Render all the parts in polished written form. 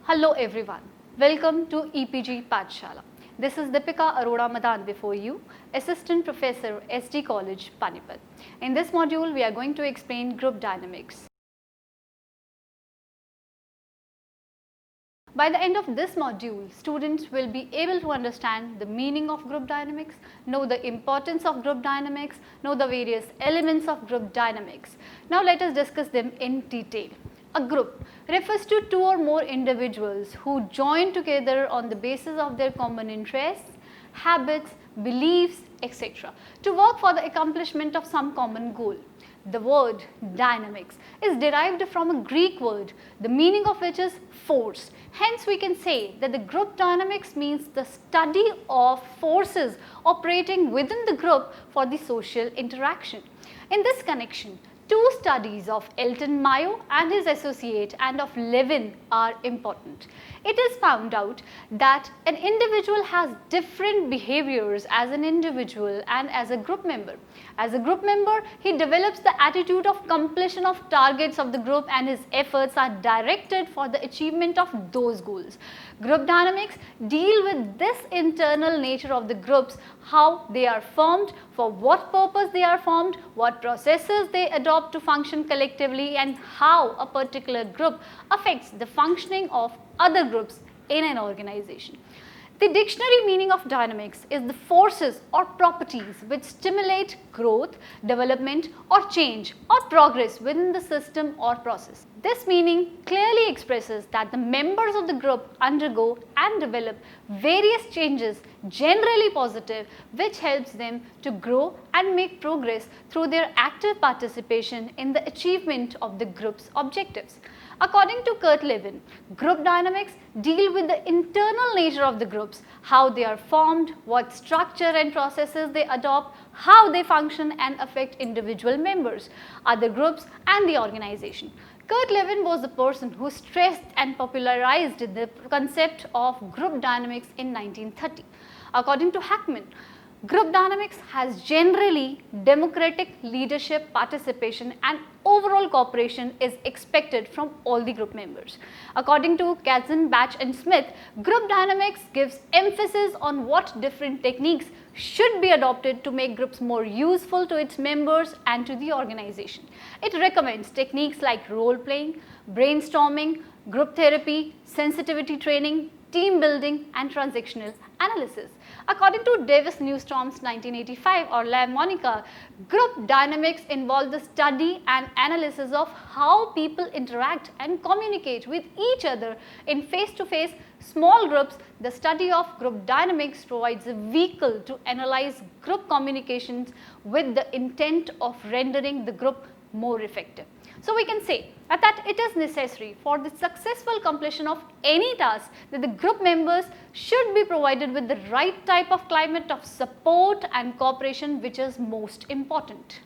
Hello everyone, welcome to EPG Pathshala. This is Deepika Arora Madan before you, Assistant Professor, SD College, Panipat. In this module, we are going to explain group dynamics. By the end of this module, students will be able to understand the meaning of group dynamics, know the importance of group dynamics, know the various elements of group dynamics. Now let us discuss them in detail. A group refers to two or more individuals who join together on the basis of their common interests, habits, beliefs, etc. to work for the accomplishment of some common goal. The word dynamics is derived from a Greek word, the meaning of which is force. Hence, we can say that the group dynamics means the study of forces operating within the group for the social interaction. In this connection, two studies of Elton Mayo and his associate and of Levin are important. It is found out that an individual has different behaviors as an individual and as a group member. As a group member, he develops the attitude of completion of targets of the group and his efforts are directed for the achievement of those goals. Group dynamics deal with this internal nature of the groups, how they are formed, for what purpose they are formed, what processes they adopt to function collectively, and how a particular group affects the functioning of other groups in an organization. The dictionary meaning of dynamics is the forces or properties which stimulate growth, development or change or progress within the system or process. This meaning clearly expresses that the members of the group undergo and develop various changes, generally positive, which helps them to grow and make progress through their active participation in the achievement of the group's objectives. According to Kurt Lewin, group dynamics deal with the internal nature of the groups, how they are formed, what structure and processes they adopt, how they function and affect individual members, other groups and the organization. Kurt Lewin was the person who stressed and popularized the concept of group dynamics in 1930. According to Hackman, group dynamics has generally democratic leadership participation and overall cooperation is expected from all the group members. According to Katzen, Batch and Smith, group dynamics gives emphasis on what different techniques should be adopted to make groups more useful to its members and to the organization. It recommends techniques like role playing, brainstorming, group therapy, sensitivity training, team building and transactional analysis. According to Davis Newstorm's 1985 or La Monica, group dynamics involve the study and analysis of how people interact and communicate with each other in face-to-face small groups. The study of group dynamics provides a vehicle to analyze group communications with the intent of rendering the group more effective. So we can say that it is necessary for the successful completion of any task that the group members should be provided with the right type of climate of support and cooperation, which is most important.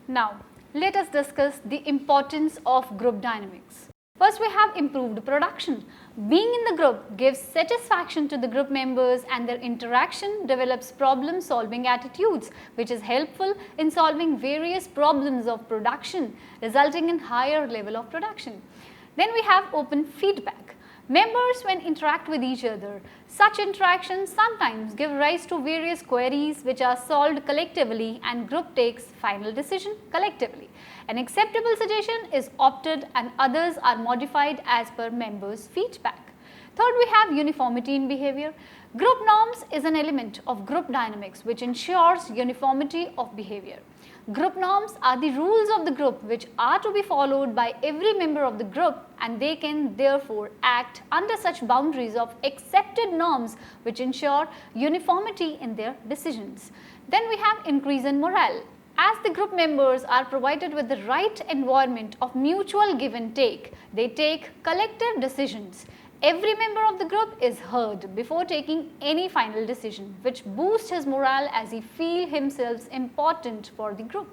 Now, let us discuss the importance of group dynamics. First, we have improved production. Being in the group gives satisfaction to the group members and their interaction develops problem-solving attitudes, which is helpful in solving various problems of production, resulting in higher level of production. Then we have open feedback. Members, when interact with each other, such interactions sometimes give rise to various queries which are solved collectively and group takes final decision collectively. An acceptable suggestion is opted and others are modified as per members' feedback. Third, we have uniformity in behavior. Group norms is an element of group dynamics which ensures uniformity of behavior. Group norms are the rules of the group which are to be followed by every member of the group and they can therefore act under such boundaries of accepted norms which ensure uniformity in their decisions. Then we have increase in morale. As the group members are provided with the right environment of mutual give and take, they take collective decisions. Every member of the group is heard before taking any final decision, which boosts his morale as he feels himself important for the group.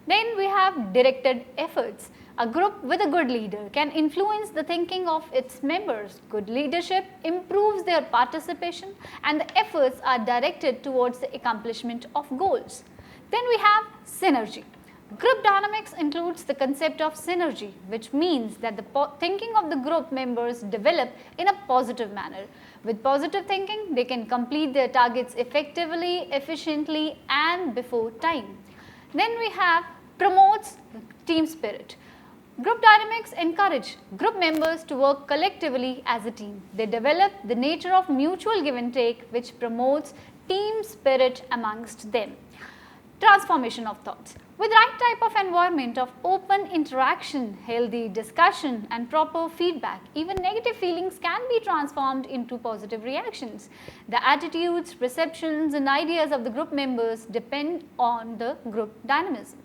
Then we have directed efforts. A group with a good leader can influence the thinking of its members. Good leadership improves their participation and the efforts are directed towards the accomplishment of goals. Then we have synergy. Group dynamics includes the concept of synergy, which means that the thinking of the group members develop in a positive manner. With positive thinking, they can complete their targets effectively, efficiently and before time. Then we have promotes team spirit. Group dynamics encourage group members to work collectively as a team. They develop the nature of mutual give and take, which promotes team spirit amongst them. Transformation of thoughts. With right type of environment of open interaction, healthy discussion and proper feedback, even negative feelings can be transformed into positive reactions. The attitudes, perceptions and ideas of the group members depend on the group dynamism.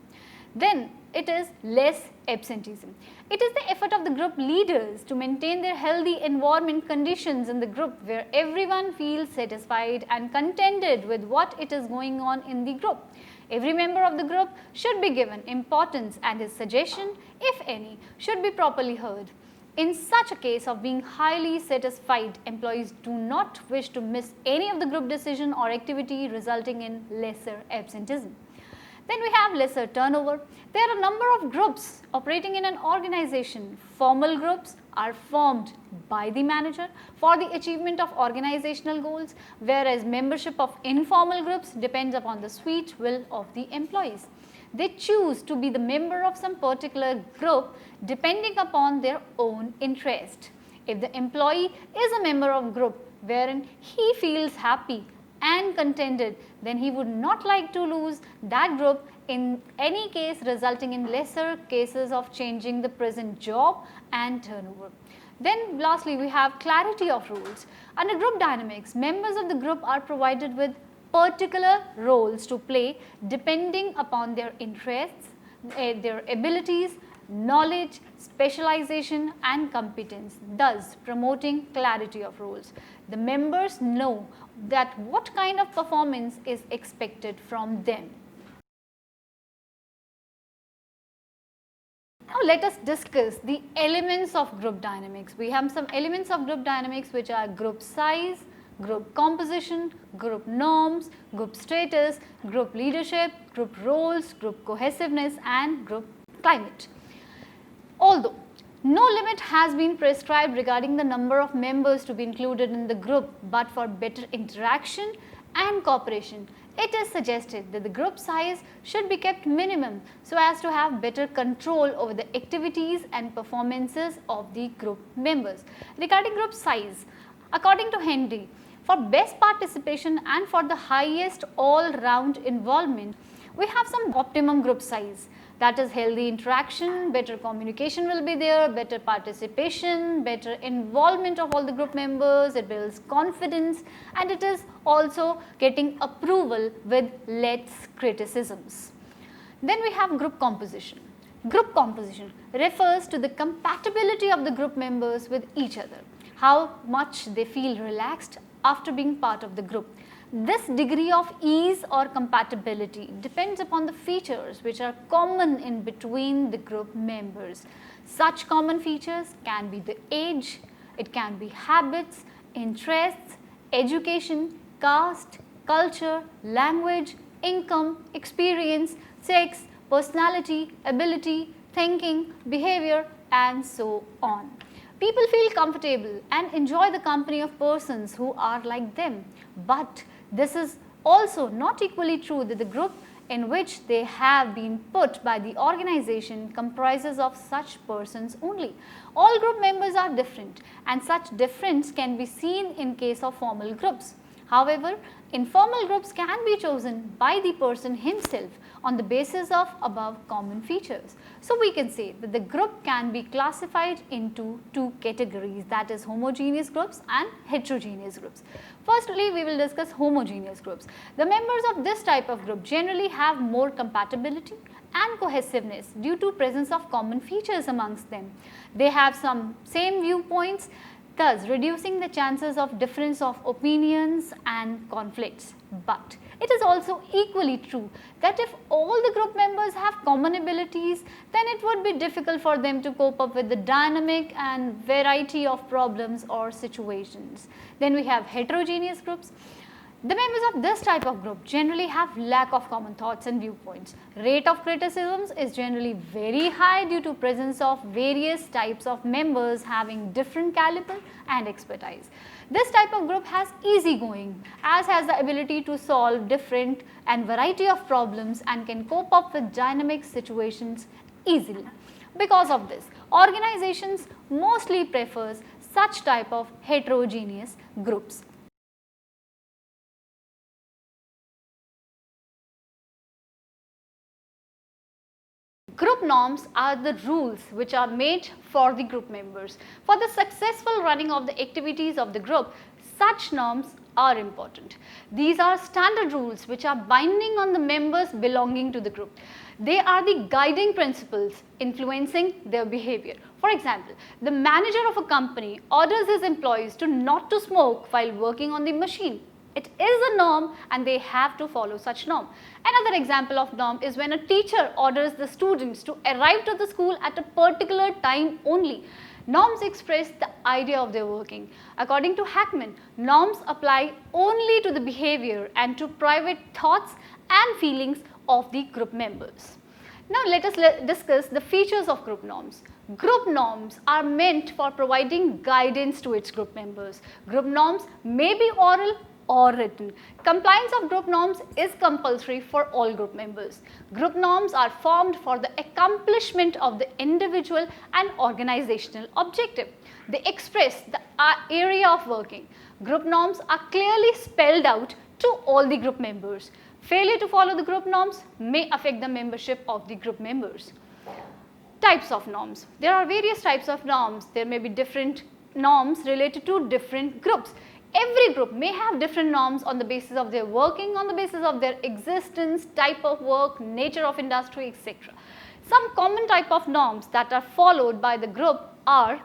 Then it is less absenteeism. It is the effort of the group leaders to maintain their healthy environment conditions in the group where everyone feels satisfied and contented with what it is going on in the group. Every member of the group should be given importance and his suggestion, if any, should be properly heard. In such a case of being highly satisfied, employees do not wish to miss any of the group decision or activity, resulting in lesser absenteeism. Then we have lesser turnover. There are a number of groups operating in an organization. Formal groups are formed by the manager for the achievement of organizational goals, whereas membership of informal groups depends upon the sweet will of the employees. They choose to be the member of some particular group depending upon their own interest. If the employee is a member of group wherein he feels happy and contented, then he would not like to lose that group in any case, resulting in lesser cases of changing the present job and turnover. Then lastly, we have clarity of roles. Under group dynamics, members of the group are provided with particular roles to play depending upon their interests, their abilities, knowledge, specialization and competence, thus promoting clarity of roles. The members know that what kind of performance is expected from them. Now let us discuss the elements of group dynamics. We have some elements of group dynamics which are group size, group composition, group norms, group status, group leadership, group roles, group cohesiveness and group climate. Although no limit has been prescribed regarding the number of members to be included in the group, but for better interaction and cooperation, it is suggested that the group size should be kept minimum so as to have better control over the activities and performances of the group members. Regarding group size, according to Henry, for best participation and for the highest all-round involvement, we have some optimum group size. That is healthy interaction, better communication will be there, better participation, better involvement of all the group members, it builds confidence and it is also getting approval with less criticisms. Then we have group composition. Group composition refers to the compatibility of the group members with each other, how much they feel relaxed after being part of the group. This degree of ease or compatibility depends upon the features which are common in between the group members. Such common features can be the age, it can be habits, interests, education, caste, culture, language, income, experience, sex, personality, ability, thinking, behavior and so on. People feel comfortable and enjoy the company of persons who are like them, but this is also not equally true that the group in which they have been put by the organization comprises of such persons only. All group members are different and such difference can be seen in case of formal groups. However, informal groups can be chosen by the person himself on the basis of above common features. So we can say that the group can be classified into two categories, that is homogeneous groups and heterogeneous groups. Firstly, we will discuss homogeneous groups. The members of this type of group generally have more compatibility and cohesiveness due to presence of common features amongst them. They have some same viewpoints, thus reducing the chances of difference of opinions and conflicts. But it is also equally true that if all the group members have common abilities, then it would be difficult for them to cope up with the dynamic and variety of problems or situations. Then we have heterogeneous groups. The members of this type of group generally have lack of common thoughts and viewpoints. Rate of criticisms is generally very high due to presence of various types of members having different caliber and expertise. This type of group has easygoing, as has the ability to solve different and variety of problems and can cope up with dynamic situations easily. Because of this, organizations mostly prefers such type of heterogeneous groups. Group norms are the rules which are made for the group members. For the successful running of the activities of the group, such norms are important. These are standard rules which are binding on the members belonging to the group. They are the guiding principles influencing their behavior. For example, the manager of a company orders his employees to not to smoke while working on the machine. It is a norm and they have to follow such norm. Another example of norm is when a teacher orders the students to arrive to the school at a particular time only. Norms express the idea of their working. According to Hackman, norms apply only to the behavior and to private thoughts and feelings of the group members. Now let us discuss the features of group norms. Group norms are meant for providing guidance to its group members. Group norms may be oral or written. Compliance of group norms is compulsory for all group members. Group norms are formed for the accomplishment of the individual and organizational objective. They express the area of working. Group norms are clearly spelled out to all the group members. Failure to follow the group norms may affect the membership of the group members. Types of norms. There are various types of norms. There may be different norms related to different groups. Every group may have different norms on the basis of their working, on the basis of their existence, type of work, nature of industry, etc. Some common type of norms that are followed by the group are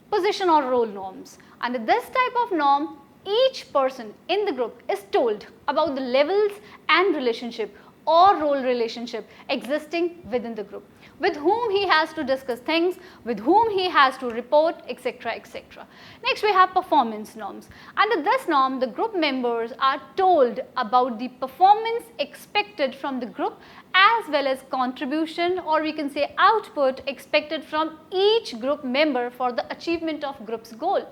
position or role norms. Under this type of norm, each person in the group is told about the levels and relationship or role relationship existing within the group, with whom he has to discuss things, with whom he has to report, etc., etc. Next, we have performance norms. Under this norm, the group members are told about the performance expected from the group as well as contribution, or we can say output, expected from each group member for the achievement of group's goal.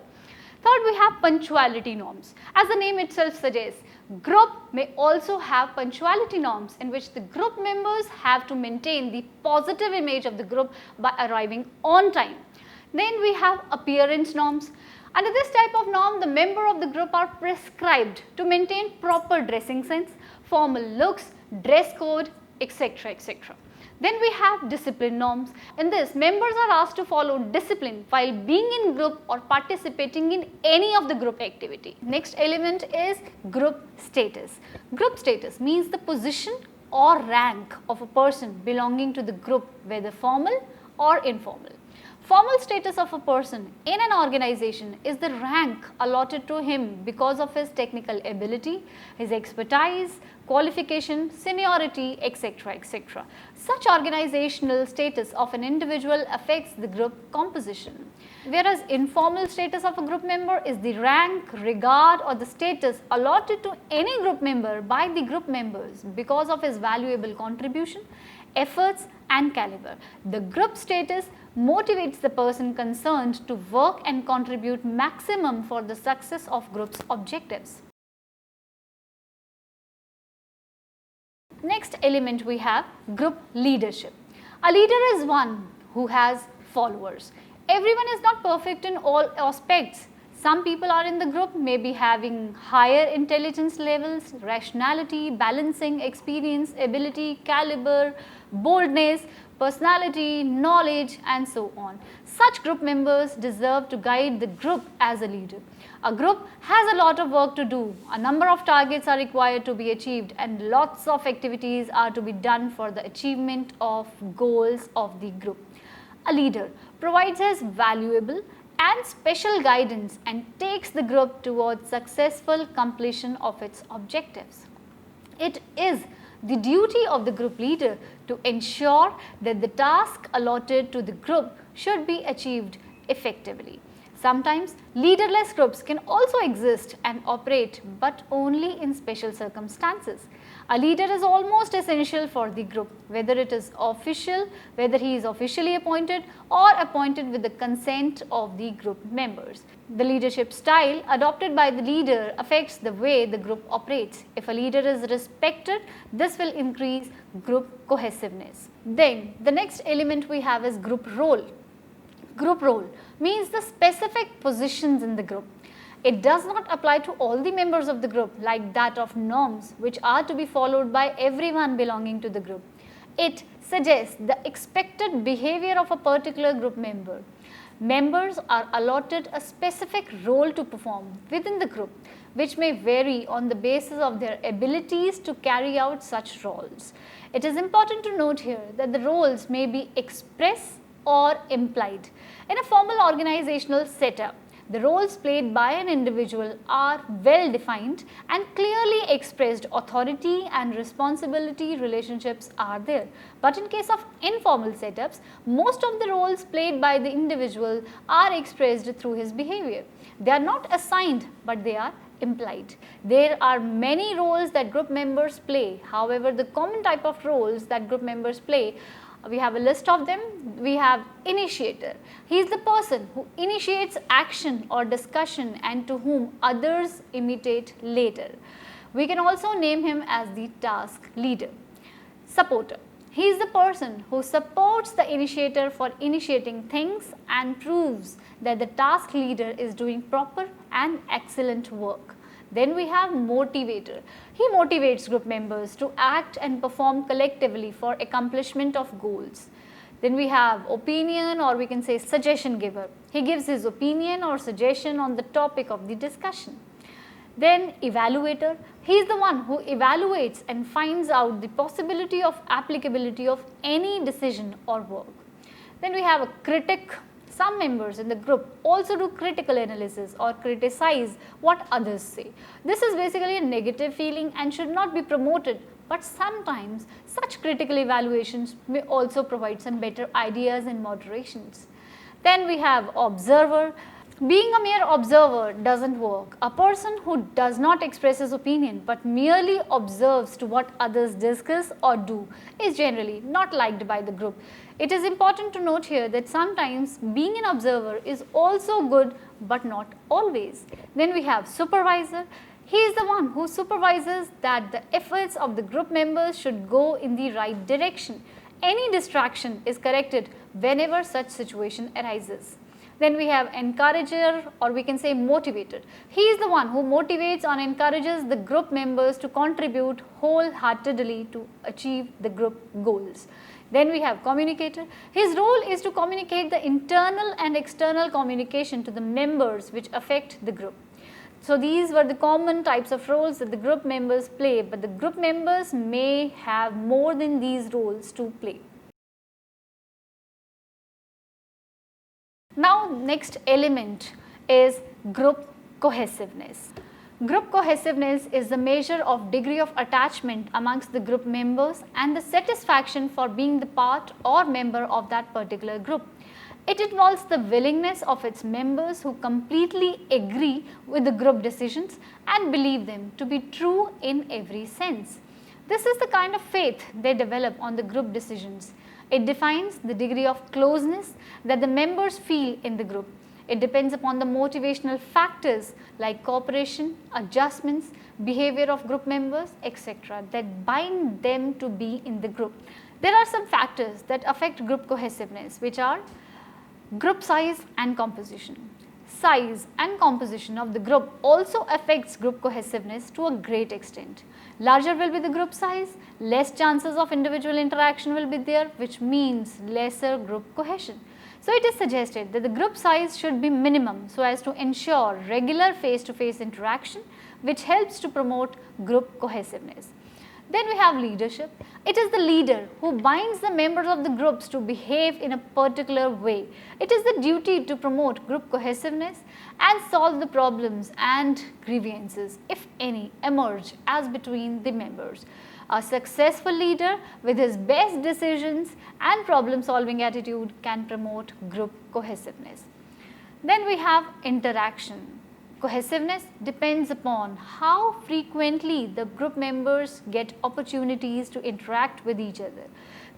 Third, we have punctuality norms. As the name itself suggests, group may also have punctuality norms in which the group members have to maintain the positive image of the group by arriving on time. Then we have appearance norms. Under this type of norm, the member of the group are prescribed to maintain proper dressing sense, formal looks, dress code, etc., etc. Then we have discipline norms. In this, members are asked to follow discipline while being in group or participating in any of the group activity. Next element is group status. Group status means the position or rank of a person belonging to the group, whether formal or informal. Formal status of a person in an organization is the rank allotted to him because of his technical ability, his expertise, qualification, seniority, etc., etc. Such organizational status of an individual affects the group composition. Whereas informal status of a group member is the rank, regard, or the status allotted to any group member by the group members because of his valuable contribution, efforts, and caliber. The group status motivates the person concerned to work and contribute maximum for the success of group's objectives. Next element we have group leadership. A leader is one who has followers. Everyone is not perfect in all aspects. Some people are in the group may be having higher intelligence levels, rationality, balancing, experience, ability, caliber, boldness, personality, knowledge, and so on. Such group members deserve to guide the group as a leader. A group has a lot of work to do. A number of targets are required to be achieved and lots of activities are to be done for the achievement of goals of the group. A leader provides us valuable and special guidance and takes the group towards successful completion of its objectives. It is the duty of the group leader to ensure that the task allotted to the group should be achieved effectively. Sometimes leaderless groups can also exist and operate, but only in special circumstances. A leader is almost essential for the group, whether it is official, whether he is officially appointed or appointed with the consent of the group members. The leadership style adopted by the leader affects the way the group operates. If a leader is respected, this will increase group cohesiveness. Then the next element we have is group role. Group role means the specific positions in the group. It does not apply to all the members of the group like that of norms which are to be followed by everyone belonging to the group. It suggests the expected behavior of a particular group member. Members are allotted a specific role to perform within the group, which may vary on the basis of their abilities to carry out such roles. It is important to note here that the roles may be express or implied. In a formal organizational setup, the roles played by an individual are well defined and clearly expressed. Authority and responsibility relationships are there. But in case of informal setups, most of the roles played by the individual are expressed through his behavior. They are not assigned, but they are implied. There are many roles that group members play. However, the common type of roles that group members play, we have a list of them. We have initiator. He is the person who initiates action or discussion and to whom others imitate later. We can also name him as the task leader. Supporter. He is the person who supports the initiator for initiating things and proves that the task leader is doing proper and excellent work. Then we have motivator. He motivates group members to act and perform collectively for accomplishment of goals. Then we have opinion, or we can say suggestion giver. He gives his opinion or suggestion on the topic of the discussion. Then evaluator. He is the one who evaluates and finds out the possibility of applicability of any decision or work. Then we have a critic. Some members in the group also do critical analysis or criticize what others say. This is basically a negative feeling and should not be promoted, but sometimes such critical evaluations may also provide some better ideas and moderations. Then we have observer. Being a mere observer doesn't work. A person who does not express his opinion but merely observes to what others discuss or do is generally not liked by the group. It is important to note here that sometimes being an observer is also good but not always. Then we have supervisor. He is the one who supervises that the efforts of the group members should go in the right direction. Any distraction is corrected whenever such situation arises. Then we have encourager, or we can say motivator. He is the one who motivates and encourages the group members to contribute wholeheartedly to achieve the group goals. Then we have communicator. His role is to communicate the internal and external communication to the members which affect the group. So these were the common types of roles that the group members play, but the group members may have more than these roles to play. Now next element is group cohesiveness. Group cohesiveness is the measure of degree of attachment amongst the group members and the satisfaction for being the part or member of that particular group. It involves the willingness of its members who completely agree with the group decisions and believe them to be true in every sense. This is the kind of faith they develop on the group decisions. It defines the degree of closeness that the members feel in the group. It depends upon the motivational factors like cooperation, adjustments, behavior of group members, etc. that bind them to be in the group. There are some factors that affect group cohesiveness, which are group size and composition. Size and composition of the group also affects group cohesiveness to a great extent. Larger will be the group size, less chances of individual interaction will be there, which means lesser group cohesion. So it is suggested that the group size should be minimum so as to ensure regular face-to-face interaction, which helps to promote group cohesiveness. Then we have leadership. It is the leader who binds the members of the groups to behave in a particular way. It is the duty to promote group cohesiveness and solve the problems and grievances, if any, emerge as between the members. A successful leader with his best decisions and problem solving attitude can promote group cohesiveness. Then we have interaction. Cohesiveness depends upon how frequently the group members get opportunities to interact with each other.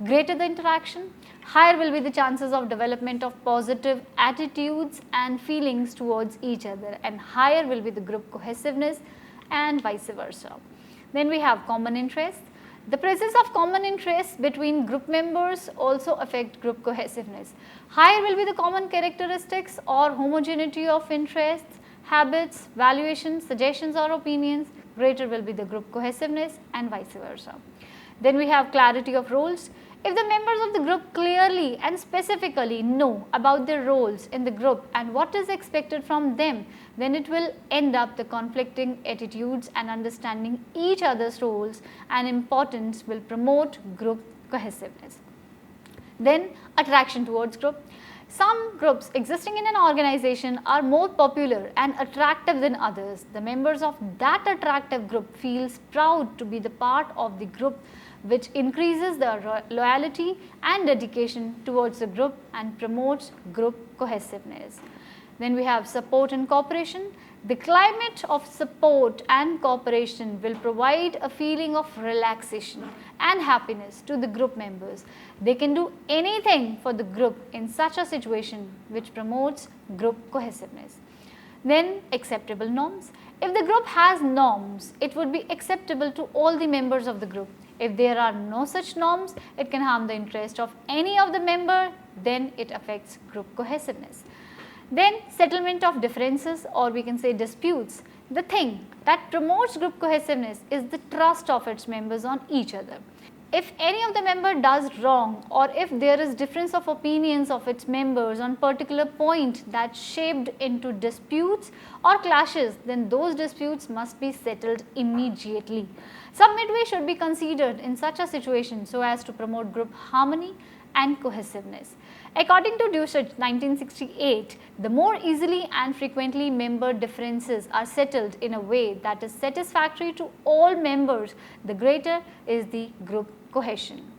Greater the interaction, higher will be the chances of development of positive attitudes and feelings towards each other, and higher will be the group cohesiveness and vice versa. Then we have common interests. The presence of common interests between group members also affect group cohesiveness. Higher will be the common characteristics or homogeneity of interests, habits, valuations, suggestions or opinions. Greater will be the group cohesiveness and vice versa. Then we have clarity of roles. If the members of the group clearly and specifically know about their roles in the group and what is expected from them, then it will end up the conflicting attitudes, and understanding each other's roles and importance will promote group cohesiveness. Then attraction towards group. Some groups existing in an organization are more popular and attractive than others. The members of that attractive group feels proud to be the part of the group, which increases their loyalty and dedication towards the group and promotes group cohesiveness. Then we have support and cooperation. The climate of support and cooperation will provide a feeling of relaxation and happiness to the group members. They can do anything for the group in such a situation, which promotes group cohesiveness. Then acceptable norms. If the group has norms, it would be acceptable to all the members of the group. If there are no such norms, it can harm the interest of any of the member, then it affects group cohesiveness. Then settlement of differences, or we can say disputes. The thing that promotes group cohesiveness is the trust of its members on each other. If any of the member does wrong, or if there is difference of opinions of its members on particular point that shaped into disputes or clashes, then those disputes must be settled immediately. Some midway should be considered in such a situation so as to promote group harmony and cohesiveness. According to Dusich 1968, the more easily and frequently member differences are settled in a way that is satisfactory to all members, the greater is the group cohesion.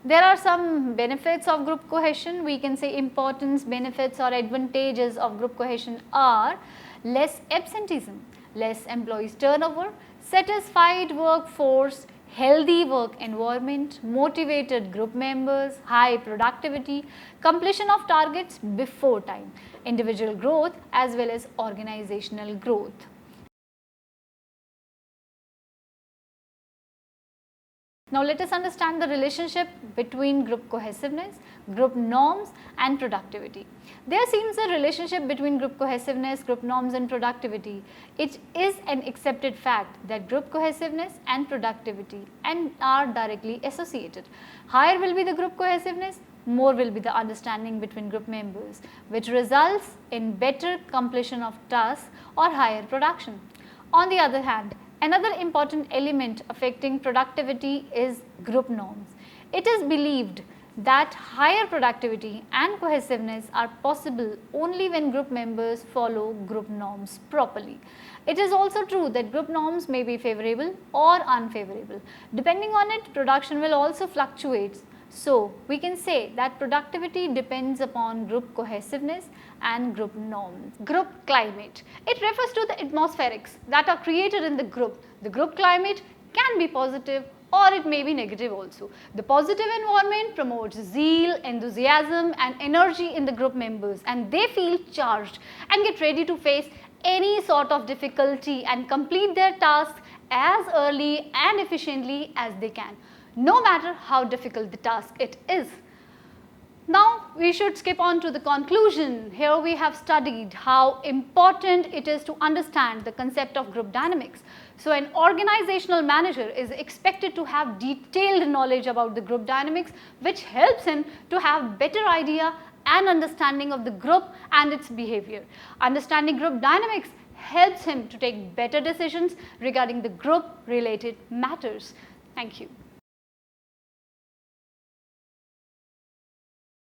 There are some benefits of group cohesion. We can say importance, benefits or advantages of group cohesion are less absenteeism, less employees turnover, satisfied workforce, healthy work environment, motivated group members, high productivity, completion of targets before time, individual growth as well as organizational growth. Now let us understand the relationship between group cohesiveness, group norms and productivity. There seems a relationship between group cohesiveness, group norms and productivity. It is an accepted fact that group cohesiveness and productivity are directly associated. Higher will be the group cohesiveness, more will be the understanding between group members, which results in better completion of tasks or higher production. On the other hand, another important element affecting productivity is group norms. It is believed that higher productivity and cohesiveness are possible only when group members follow group norms properly. It is also true that group norms may be favorable or unfavorable. Depending on it, production will also fluctuate. So, we can say that productivity depends upon group cohesiveness and group norms. Group climate. It refers to the atmospherics that are created in the group. The group climate can be positive or it may be negative also. The positive environment promotes zeal, enthusiasm and energy in the group members, and they feel charged and get ready to face any sort of difficulty and complete their tasks as early and efficiently as they can, no matter how difficult the task it is. Now we should skip on to the conclusion. Here we have studied how important it is to understand the concept of group dynamics. So an organizational manager is expected to have detailed knowledge about the group dynamics, which helps him to have better idea and understanding of the group and its behavior. Understanding group dynamics helps him to take better decisions regarding the group related matters. Thank you.